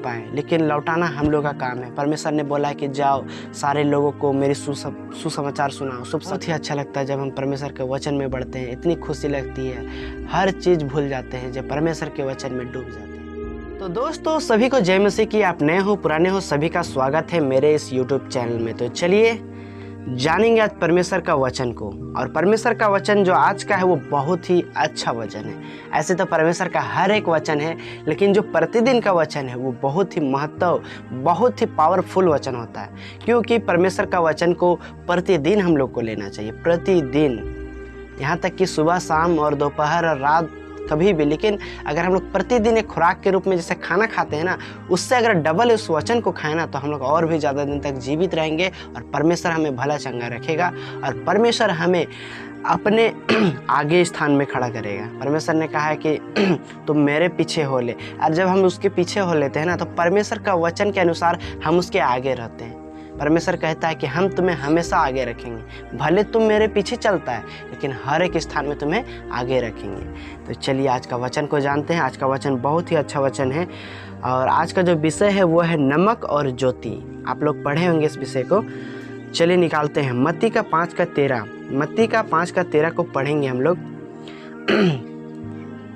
पाएँ, लेकिन लौटाना हम लोग का काम है। परमेश्वर ने बोला है कि जाओ सारे लोगों को मेरी सुसमाचार सुनाओ। बहुत ही अच्छा लगता है जब हम परमेश्वर के वचन में बढ़ते हैं, इतनी खुशी लगती है, हर चीज़ भूल जाते हैं जब परमेश्वर के वचन में डूब जाते हैं। तो दोस्तों, सभी को जय मसीह की। आप नए हो पुराने हो, सभी का स्वागत है मेरे इस यूट्यूब चैनल में। तो चलिए जानेंगे आज परमेश्वर का वचन को। और परमेश्वर का वचन जो आज का है वो बहुत ही अच्छा वचन है। ऐसे तो परमेश्वर का हर एक वचन है, लेकिन जो प्रतिदिन का वचन है वो बहुत ही बहुत ही पावरफुल वचन होता है, क्योंकि परमेश्वर का वचन को प्रतिदिन हम लोग को लेना चाहिए, प्रतिदिन, यहाँ तक कि सुबह शाम और दोपहर और रात, कभी भी। लेकिन अगर हम लोग प्रतिदिन एक खुराक के रूप में जैसे खाना खाते हैं ना, उससे अगर डबल उस वचन को खाएं ना, तो हम लोग और भी ज़्यादा दिन तक जीवित रहेंगे और परमेश्वर हमें भला चंगा रखेगा और परमेश्वर हमें अपने आगे स्थान में खड़ा करेगा। परमेश्वर ने कहा है कि तुम मेरे पीछे हो ले, और जब हम उसके पीछे हो लेते हैं ना, तो परमेश्वर का वचन के अनुसार हम उसके आगे रहते हैं। परमेश्वर कहता है कि हम तुम्हें हमेशा आगे रखेंगे, भले तुम मेरे पीछे चलता है, लेकिन हर एक स्थान में तुम्हें आगे रखेंगे। तो चलिए आज का वचन को जानते हैं। आज का वचन बहुत ही अच्छा वचन है, और आज का जो विषय है वो है नमक और ज्योति। आप लोग पढ़े होंगे इस विषय को। चलिए निकालते हैं मत्ती का 5:13। मत्ती का 5:13 को पढ़ेंगे हम लोग।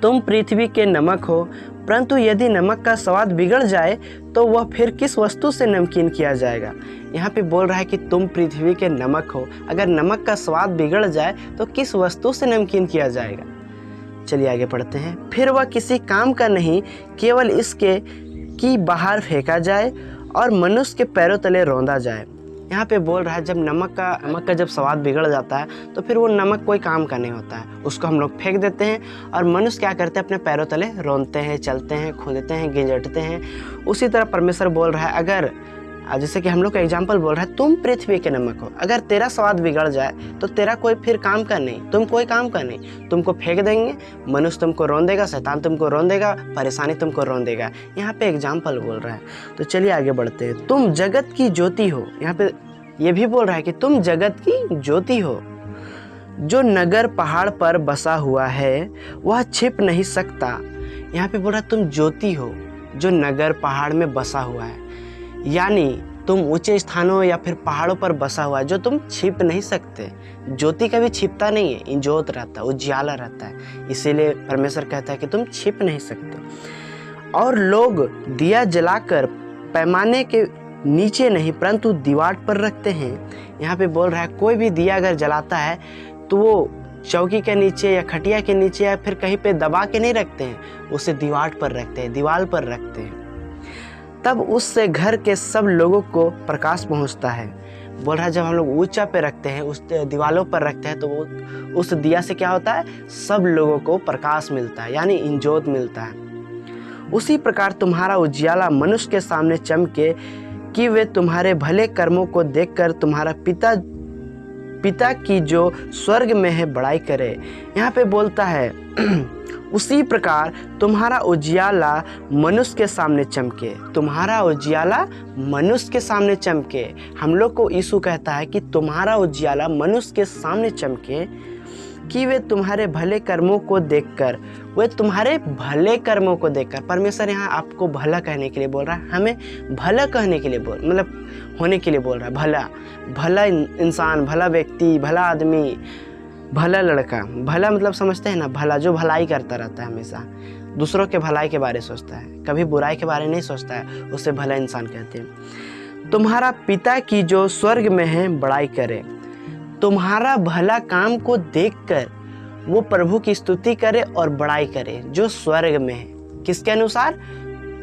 तुम पृथ्वी के नमक हो, परंतु यदि नमक का स्वाद बिगड़ जाए तो वह फिर किस वस्तु से नमकीन किया जाएगा। यहाँ पे बोल रहा है कि तुम पृथ्वी के नमक हो, अगर नमक का स्वाद बिगड़ जाए तो किस वस्तु से नमकीन किया जाएगा। चलिए आगे पढ़ते हैं। फिर वह किसी काम का नहीं, केवल इसके कि बाहर फेंका जाए और मनुष्य के पैरों तले रौंदा जाए। यहाँ पे बोल रहा है जब नमक का जब स्वाद बिगड़ जाता है तो फिर वो नमक कोई काम का नहीं होता है, उसको हम लोग फेंक देते हैं और मनुष्य क्या करते हैं, अपने पैरों तले रौंदते हैं, चलते हैं, खोदते हैं, गिंजटते हैं। उसी तरह परमेश्वर बोल रहा है, अगर जैसे कि हम लोग का एग्जाम्पल बोल रहा है, तुम पृथ्वी के नमक हो, अगर तेरा स्वाद बिगड़ जाए तो तेरा कोई फिर काम का नहीं, तुम कोई काम का नहीं, तुमको फेंक देंगे, मनुष्य तुमको रौंदेगा, शैतान तुमको रौंदेगा, परेशानी तुमको रौंदेगा। यहाँ पे एग्जाम्पल बोल रहा है। तो चलिए आगे बढ़ते हैं। तुम जगत की ज्योति हो, यहाँ पे ये भी बोल रहा है कि तुम जगत की ज्योति हो। जो नगर पहाड़ पर बसा हुआ है वह छिप नहीं सकता। यहाँ पे बोल रहा है तुम ज्योति हो जो नगर पहाड़ में बसा हुआ है, यानी तुम ऊंचे स्थानों या फिर पहाड़ों पर बसा हुआ है जो तुम छिप नहीं सकते। ज्योति कभी छिपता नहीं है, इंजोत रहता है, उजियाला रहता है, इसीलिए परमेश्वर कहता है कि तुम छिप नहीं सकते। और लोग दिया जलाकर पैमाने के नीचे नहीं परंतु दीवार पर रखते हैं। यहाँ पे बोल रहा है कोई भी दिया अगर जलाता है तो वो चौकी के नीचे या खटिया के नीचे या फिर कहीं पे दबा के नहीं रखते हैं, उसे दीवार पर रखते हैं, दीवार पर रखते हैं, तब उससे घर के सब लोगों को प्रकाश पहुंचता है। बोल रहा है जब हम लोग ऊंचा पे रखते हैं, उस दीवारों पर रखते हैं, तो वो उस दिया से क्या होता है, सब लोगों को प्रकाश मिलता है, यानी इंजोत मिलता है। उसी प्रकार तुम्हारा उजियाला मनुष्य के सामने चमके कि वे तुम्हारे भले कर्मों को देखकर तुम्हारा पिता की जो स्वर्ग में है बड़ाई करे। यहाँ पे बोलता है उसी प्रकार तुम्हारा उजियाला मनुष्य के सामने चमके, तुम्हारा उजियाला मनुष्य के सामने चमके। हम लोग को यीशु कहता है कि तुम्हारा उजियाला मनुष्य के सामने चमके कि वे तुम्हारे भले कर्मों को देखकर, वे तुम्हारे भले कर्मों को देखकर। परमेश्वर यहाँ आपको भला कहने के लिए बोल रहा है, हमें भला कहने के लिए मतलब होने के लिए बोल रहा है। भला इंसान, भला व्यक्ति, भला आदमी, भला लड़का। भला मतलब समझते हैं ना, भला जो भलाई करता रहता है, हमेशा दूसरों के भलाई के बारे सोचता है, कभी बुराई के बारे नहीं सोचता है, उसे भला इंसान कहते हैं। तुम्हारा पिता की जो स्वर्ग में है बड़ाई करे। तुम्हारा भला काम को देखकर वो प्रभु की स्तुति करे और बड़ाई करे जो स्वर्ग में है। किसके अनुसार?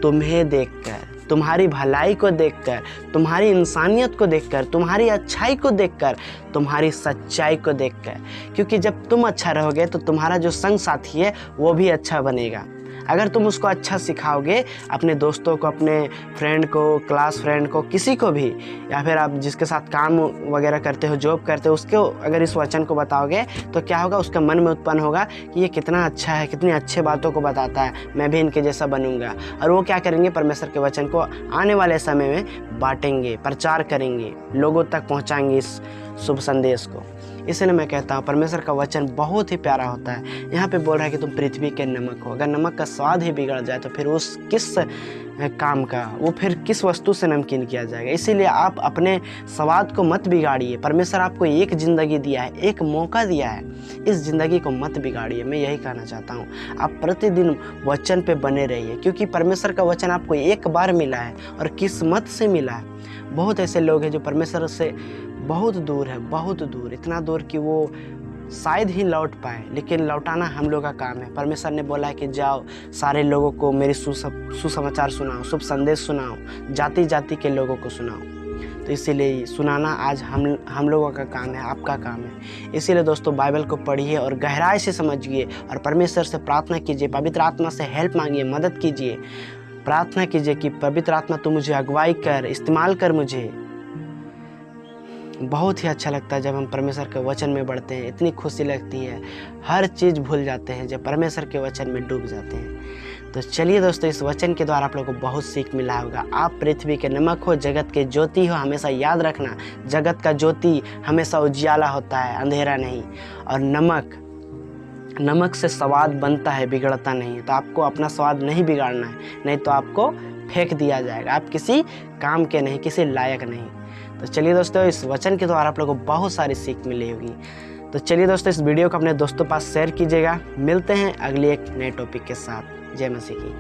तुम्हें देखकर, तुम्हारी भलाई को देखकर, तुम्हारी इंसानियत को देखकर, तुम्हारी अच्छाई को देखकर, तुम्हारी सच्चाई को देखकर। क्योंकि जब तुम अच्छा रहोगे तो तुम्हारा जो संग साथी है वो भी अच्छा बनेगा। अगर तुम उसको अच्छा सिखाओगे, अपने दोस्तों को, अपने फ्रेंड को, क्लास फ्रेंड को, किसी को भी, या फिर आप जिसके साथ काम वगैरह करते हो, जॉब करते हो, उसको अगर इस वचन को बताओगे तो क्या होगा, उसके मन में उत्पन्न होगा कि ये कितना अच्छा है, कितनी अच्छे बातों को बताता है, मैं भी इनके जैसा बनूंगा। और वो क्या करेंगे, परमेश्वर के वचन को आने वाले समय में बांटेंगे, प्रचार करेंगे, लोगों तक पहुँचाएंगे इस शुभ संदेश को। इसलिए मैं कहता हूँ परमेश्वर का वचन बहुत ही प्यारा होता है। यहाँ पे बोल रहा है कि तुम पृथ्वी के नमक हो। अगर नमक का स्वाद ही बिगड़ जाए तो फिर उस किस काम का, वो फिर किस वस्तु से नमकीन किया जाएगा। इसीलिए आप अपने स्वाद को मत बिगाड़िए। परमेश्वर आपको एक ज़िंदगी दिया है, एक मौका दिया है, इस ज़िंदगी को मत बिगाड़िए। मैं यही कहना चाहता हूँ। आप प्रतिदिन वचन पे बने रहिए, क्योंकि परमेश्वर का वचन आपको एक बार मिला है और किस्मत से मिला है। बहुत ऐसे लोग हैं जो परमेश्वर से बहुत दूर है, बहुत दूर, इतना दूर कि वो शायद ही लौट पाए, लेकिन लौटाना हम लोग का काम है। परमेश्वर ने बोला है कि जाओ सारे लोगों को मेरी सुसमाचार सुनाओ, शुभ संदेश सुनाओ, जाति जाति के लोगों को सुनाओ। तो इसीलिए सुनाना आज हम लोगों का काम है, आपका काम है। इसीलिए दोस्तों बाइबल को पढ़िए और गहराई से समझिए और परमेश्वर से प्रार्थना कीजिए, पवित्र आत्मा से हेल्प मांगिए, मदद कीजिए। प्रार्थना कीजिए कि पवित्र आत्मा तू मुझे अगुवाई कर, इस्तेमाल कर मुझे। बहुत ही अच्छा लगता है जब हम परमेश्वर के वचन में बढ़ते हैं, इतनी खुशी लगती है, हर चीज़ भूल जाते हैं जब परमेश्वर के वचन में डूब जाते हैं। तो चलिए दोस्तों, इस वचन के द्वारा आप लोगों को बहुत सीख मिला होगा। आप पृथ्वी के नमक हो, जगत के ज्योति हो। हमेशा याद रखना, जगत का ज्योति हमेशा उजियाला होता है, अंधेरा नहीं। और नमक से स्वाद बनता है, बिगड़ता नहीं। तो आपको अपना स्वाद नहीं बिगाड़ना है, नहीं तो आपको फेंक दिया जाएगा। आप किसी काम के नहीं, किसी लायक नहीं। तो चलिए दोस्तों, इस वचन के द्वारा आप लोगों को बहुत सारी सीख मिली होगी। तो चलिए दोस्तों, इस वीडियो को अपने दोस्तों के पास शेयर कीजिएगा। मिलते हैं अगले एक नए टॉपिक के साथ। जय मसीह की।